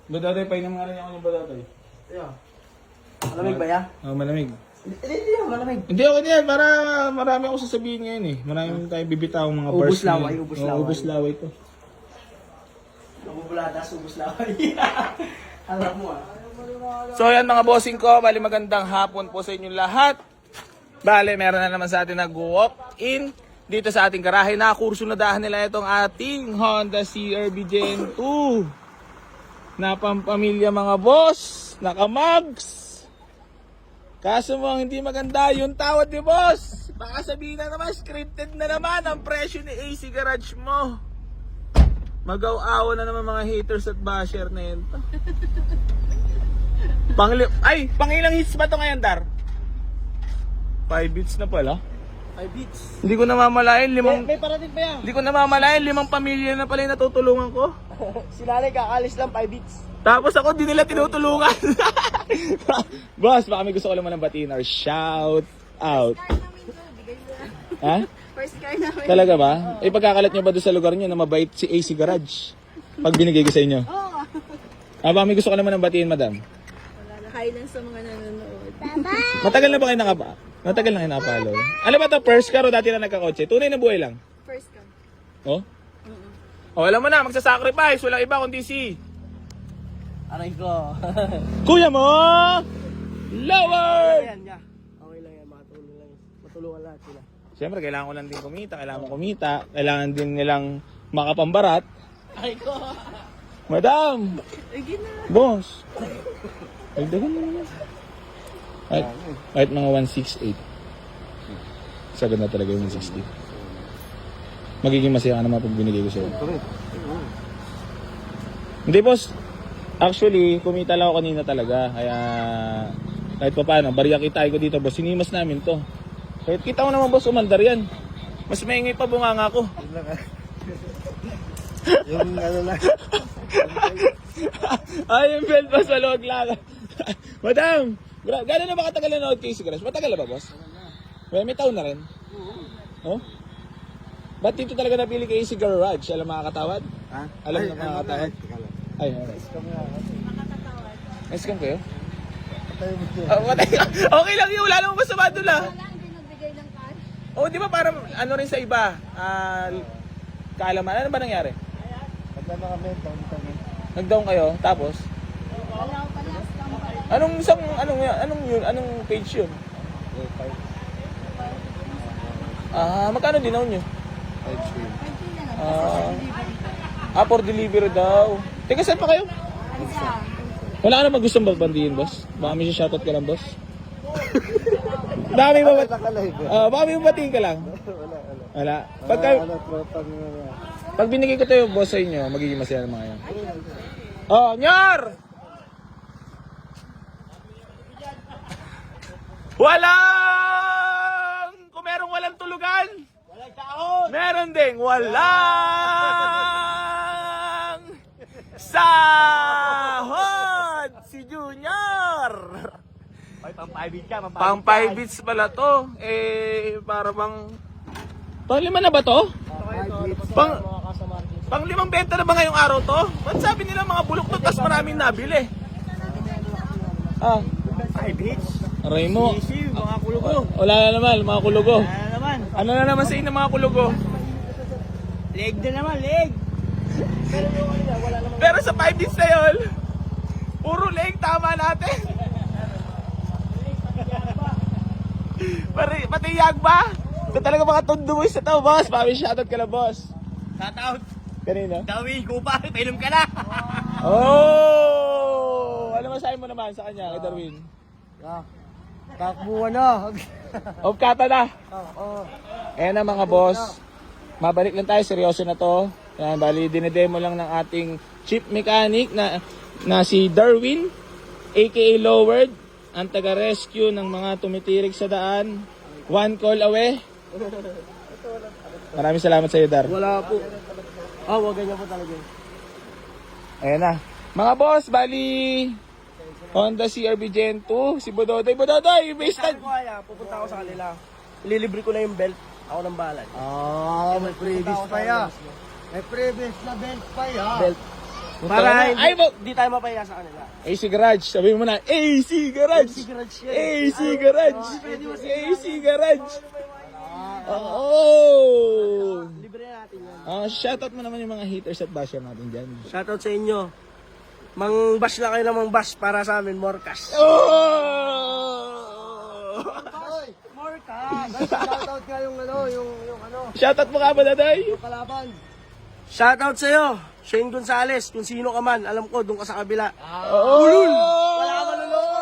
Badatoy, painom nga rin ako ng badatoy. Yeah. Malamig ba yan? Oo, malamig. Hindi yan, malamig. Hindi ako yan, para marami ako sasabihin ngayon eh. Marami tayong bibitawang mga Ubus bars laway, ngayon. ubus Oo, laway. ubus laway to. Nabubulatas, ubus laway. Alam mo ah. So yan mga bossing ko, bali magandang hapon po sa inyong lahat. Bali, meron na naman sa atin nag-walk-in dito sa ating garahe. Nakursunadahan nila itong ating Honda CR-V Gen 2. Na pampamilya mga boss, naka-mugs. Kaso mo hindi maganda yung tawad ni boss. Baka sabihin na naman, scripted na naman ang presyo ni AC Garage mo. Magaw-awa na naman mga haters at basher na yun. Pangilang hits ba ito ngayon, Dar? 5 hits na pala. 5 beats. Hindi ko namamalayan, May parating pa yan. Hindi ko namamalayan, 5 pamilya na pala yung natutulungan ko. Si nanay kakalis lang 5 beats. Tapos ako, di nila tinutulungan. Boss, baka may gusto ko naman ng batiin or shout out. Ha? First car namin. Talaga ba? Eh, pagkakalat nyo ba doon sa lugar nyo na mabait si AC Garage? Pag binigay ko sa inyo. Oo. Baka may gusto ko naman ng batiin, madam. Wala na, hi lang sa mga nanonood. Matagal na ba kayo Matagal na kayo nakapalo? Ano ba ito? First car o dati na nagkakotse? Tunay na buhay lang? First car. Oh? Oh, alam mo na, magsasacrifice. Walang iba kundi si Aray ko. Kuya mo! Lower! Ayan niya. Okay lang yan, matulungan lang. Matulungan lahat sila. Siyempre, kailangan ko lang din kumita. Kailangan din nilang makapambarat. Aray ko. Madam! Again na. Boss! Dagdagan mo naman. Kahit mga 168. Sagad na talaga yung 160. Magiging masaya ka naman pag binigay ko sa'yo. Hindi, boss. Actually, kumita lang ako kanina talaga. Kaya, kahit pa paano, bariya kitay ko dito, boss. Sinimas namin to. Kahit kita ko naman, boss, umandar yan. Mas maingay pa bunganga ko. Yung ano lang. Ay, yung belt, boss, maluwag lang. Madam, gano'n na ba katagal na nanood kay AC Garage? Matagal na ba, boss? May taon na rin? Oo. Ba't dito talaga napili kay AC Garage? Alam mga katawad? Ha? Alam na mga katawad? Ay, Escam kayo? Okay lang yun, wala namang masama doon ah. Wala, hindi nagbigay ng cash. Oh, di ba parang ano rin sa iba? Kaalaman, ano ba nangyari? Pagkano kami, taon-taon. Nag-down kayo, tapos? Wala ko pa last time. Anong page yun? Magkano dinaw nyo? 5K na lang. For delivery daw. Teka, saan pa kayo? Ansa? Wala ka naman gustong bagbandihin, boss? Baka may shoutout ka lang, boss? Baka may babatiin ka lang? Wala. Pag binigay ko tayo, boss, sa inyo, magiging masaya naman kayo. Oh, Nyar! Kung merong walang tulugan, Walang taon! meron ding walang sahod si Junior. Ay, pang 5 beats ka, Pang 5 bits pala to. Para bang lima na ba to? 5 beats. Pang limang benta na ba ngayong araw to? Ba't sabi nila mga bulok to, tas maraming nabili? 5 beats? Aray mo. Easy, mga kulugo. Wala na naman, mga kulugo. Ano naman? Ano na naman sa inyo mga kulugo? Leg na naman, leg! Pero sa 5 bits na yun, puro leg, tama natin. Pati yagba? Ito talaga mga tondo boys na to, boss. Mami, shoutout ka na, boss. Shoutout! Kanina? Dawi, kupa, painom ka na! Oh! Ano masahin mo naman sa kanya, kay Darwin? Takbuhan na! Off kata na. Oo. Ayan na mga boss. Mabalik lang tayo, seryoso na to. Yan, bali, dinedemo lang ng ating chief mechanic na si Darwin, aka Lowered, ang taga-rescue ng mga tumitirik sa daan. One call away. Maraming salamat sa iyo, Dar. Wala po. Wag ganyan po talaga. Ayan na. Mga boss, bali, Honda CR-V Gen 2, si Bododoy. Bododoy, may stand. Kaya, pupunta ako sa kanila. Ililibre ko na yung belt. Ako nang bahala. May previous pa yan. May previous na belt pa yan. Belt. Para Ay, mo! hindi tayo mapahiya sa kanila. AC Garage. Sabi mo na, AC Garage! AC Garage yan. AC Garage! AC Garage! Oh! Libre natin yan. Shoutout mo naman yung mga haters at basher natin dyan. Shoutout sa inyo. Mang-bash na kayo ng mang-bash para sa amin, more cash. Oh! More cash! Shoutout nga yung ano, Shoutout mo ka ba, Daday? yung kalaban. Shoutout sa'yo, Shane Gonzalez. Kung sino ka man, alam ko, doon ka sa kabila. Ulul! Wala ka manloloko.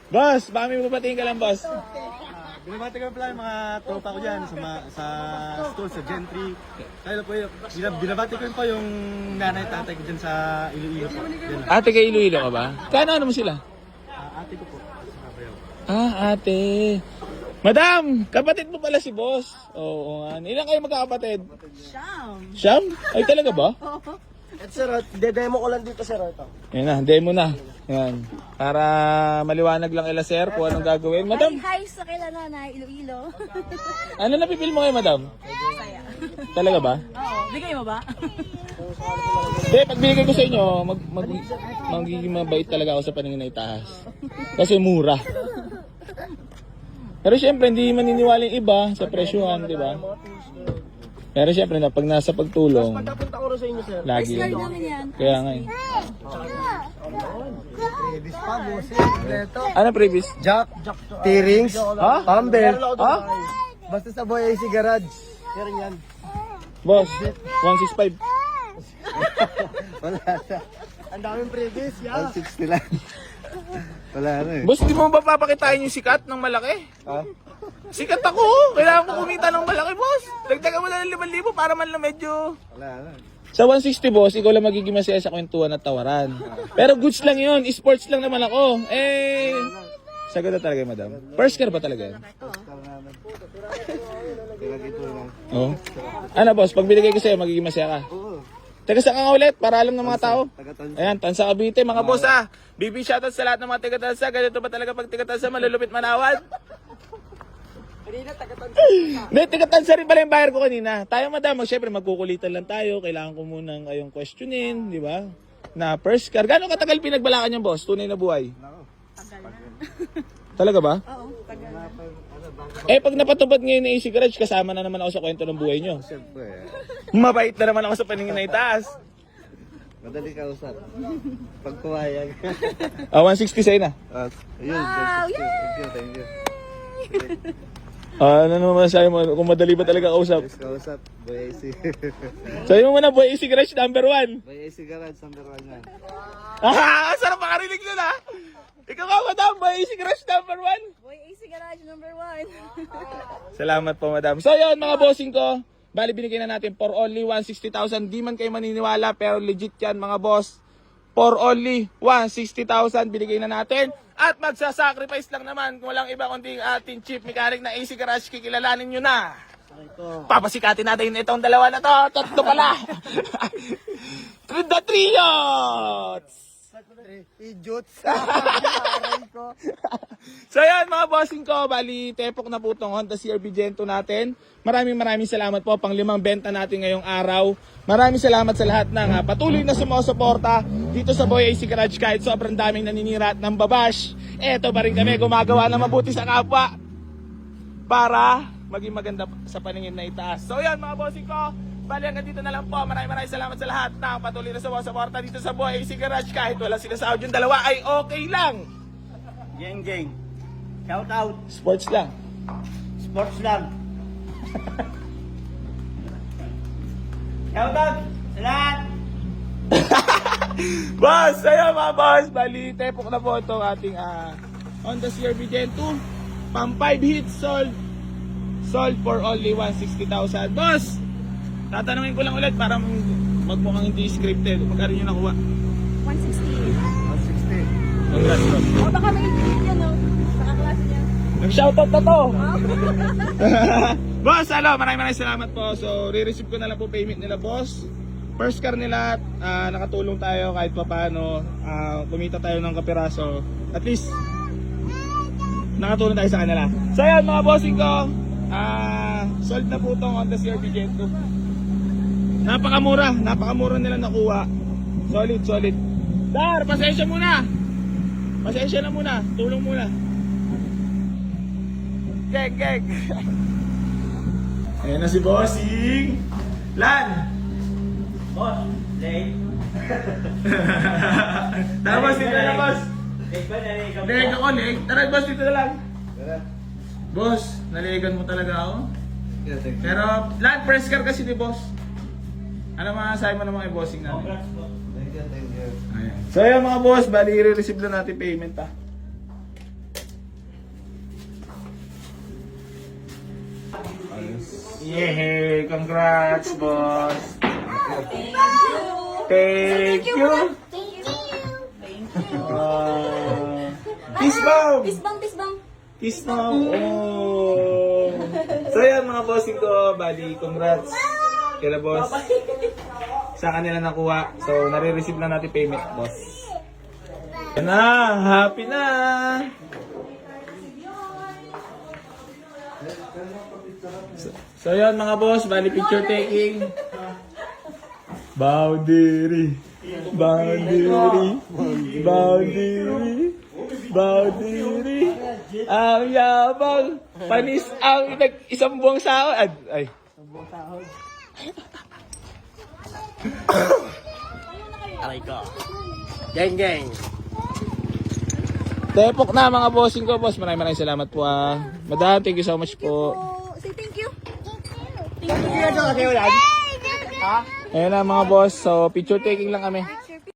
Boss, baka may babatiin ka lang, boss. Binabati ko pala yung mga tropa ko dyan sa school, sa Gentry. Kaya po yung, binabati ko pa yung nanay tatay ko dyan sa Iloilo po. Yan lang. Ate, kay Iloilo ka ba? Kano mo sila? Ate ko po. Sa Cabrera. Ate. Madam, kapatid mo pala si boss. Oo nga. Ilan kayo magkakapatid? Siyam? Ay, talaga ba? At sir, de-demo ko lang dito, sir. Ito. Yan na, demo na. Yan. Para maliwanag lang ila sir kung anong gagawin. Madam, Hi sa kila nanay, Iloilo. ano napipil mo kayo, madam? Saya. Talaga ba? Oo. Bigay mo ba? Hindi, pag binigay ko sa inyo, magiging mabait talaga ako sa paningin na itaas. Kasi mura. Pero syempre, hindi maniniwala yung iba sa presyuhan, di ba? Pero syempre, pag nasa pagtulong, Pagkapunta ko rin sa inyo, sir. lagi. Card namin yan. Kaya nga eh. Ano previous? Jack, T-Rings, Ha? Pamber. Ha? Basta sa Boy AC Garage. Sir, yan. Boss, 165. Wala na. Ang daming previous, yeah. 160 lang. Wala na eh. Boss, di mo ba papakitain yung sikat ng malaki? Ha? Sikat ako! Kailangan ko kumita ng malaki, boss! Dagdagan mo na ng 5,000 para man lang medyo... Wala na. Sa 160, boss, ikaw lang magiging masaya sa kwentuhan at tawaran. Pero goods lang yun, sports lang naman ako. Sagad na talaga, madam. First car ba talaga yan? Pinagito lang. Oo. Ano, boss, pag binigay ko sa'yo, magiging masaya ka. Oo. Taga saan ka nga ulit? Para alam ng mga tao. Taga-Tansa. Ayan, Tansa Cavite, mga boss ah. BB shoutout sa lahat ng mga taga-Tansa. Ganito ba talaga pag taga-Tansa, malulupit manawad? Hindi, taga-Tansa rin pala yung buyer ko kanina. Tayo madam, syempre magkukulitan lang tayo. Kailangan ko munang kayong questionin, di ba? Na first car. Gano'ng katagal pinagbalakan yung boss? Tunay na buhay. Tagal na. Talaga ba? Oo, tagal na. Pag napatubad ngayon na AC Garage, kasama na naman ako sa kwento ng buhay nyo. Siyempre. Mabait na naman ako sa paningin na itaas. Madali ka usap. Pag pumayag. 160 sa'yo na. Ayun. Wow, Thank you. Ano naman sabi mo, kung madali ba talaga kausap? Yes, kausap. Boy AC. Sabi mo muna, boy AC Garage number 1. Boy AC Garage, number 1 yan. Sarap makarinig nun ha. Ikaw ka madam, boy AC Garage number 1. Boy, AC Garage number 1. Salamat po madam. So yun mga bossing ko, bali binigay na natin for only 160,000. Di man kayo maniniwala pero legit yan mga boss. For only 160,000 binigay na natin. At magsasacrifice lang naman kung walang iba kundi ating chief mechanic na AC Garage, kikilalanin nyo na. Papasikatin natin itong dalawa na to. Tatlo pala. The Triots! Idiots. So yan mga bossing ko, bali tepok na po itong Honda CR-V Gen 2 natin. Maraming salamat po, pang 5 benta natin ngayong araw. Maraming salamat sa lahat ng patuloy na sumusuporta dito sa Boy AC Garage kahit sobrang daming naninira at nambabash. Eto pa rin kami gumagawa na mabuti sa kapwa para maging maganda sa paningin na itaas. So yan mga bossing ko, bali hanggang dito na lang po. Maraming salamat sa lahat ng patuloy na sumusuporta dito sa Boy AC Garage kahit wala sila sa audio, yung dalawa ay okay lang. Geng. Shout out. Sports lang. Sports lang. Shout out sa lahat. Boss, ayun mga boss, bali, tepok na po itong ating Honda CR-V Gen 2. Pang 5 hits sold. Sold for only 160,000. Boss, tatanungin ko lang ulit para magmukhang hindi scripted. Magkano nyo nakuha? 160. 160. Congrats, bro. O, baka may hindi yan, no? Nakaklase niya. Nag-shoutout na to. Boss, maraming salamat po. So, re-receive ko na lang po payment nila, boss. First car nila, nakatulong tayo kahit pa paano. Kumita tayo ng kapiraso. At least, nakatulong tayo sa kanila. So, yan mga bossing ko. Sold na po itong Honda CR-V Gen 2. Napakamura nila nakuha. Solid, solid. Dar, pasensya muna. Pasensya na muna. Tulong muna. Geg. Ayan na si Bossing. Lan. Boss, late. Tara, boss, dito na, boss. Late ba? Naligaw mo? Leg ako, leg. Tara, boss, dito na lang. Boss, naligan mo talaga ako. Pero, Lan, press car kasi ni boss. Ano masasabi mo naman kay bossing natin? Congrats po. Ayan. So ayan mga boss, bali i-receive na natin payment ha. Yehey! Congrats boss! Thank you! Peace bomb! Pisbang. Peace bomb! Oh! So ayan mga bossing ko, bali congrats! Kila boss. Sa kanila nakuha. So, nare-receive na natin payment, boss. Yan na! Happy na! So, yan mga boss. Bali picture taking. Boundary. Ang yabang. Panis ang isang buwang sahod. Ay. Aray ko. Geng. Tepok na mga bossing ko, boss. Maraming salamat po ah. Madam, thank you so much po. Say thank you. Ano kayo yan? Ayan na mga boss. So, picture taking lang kami.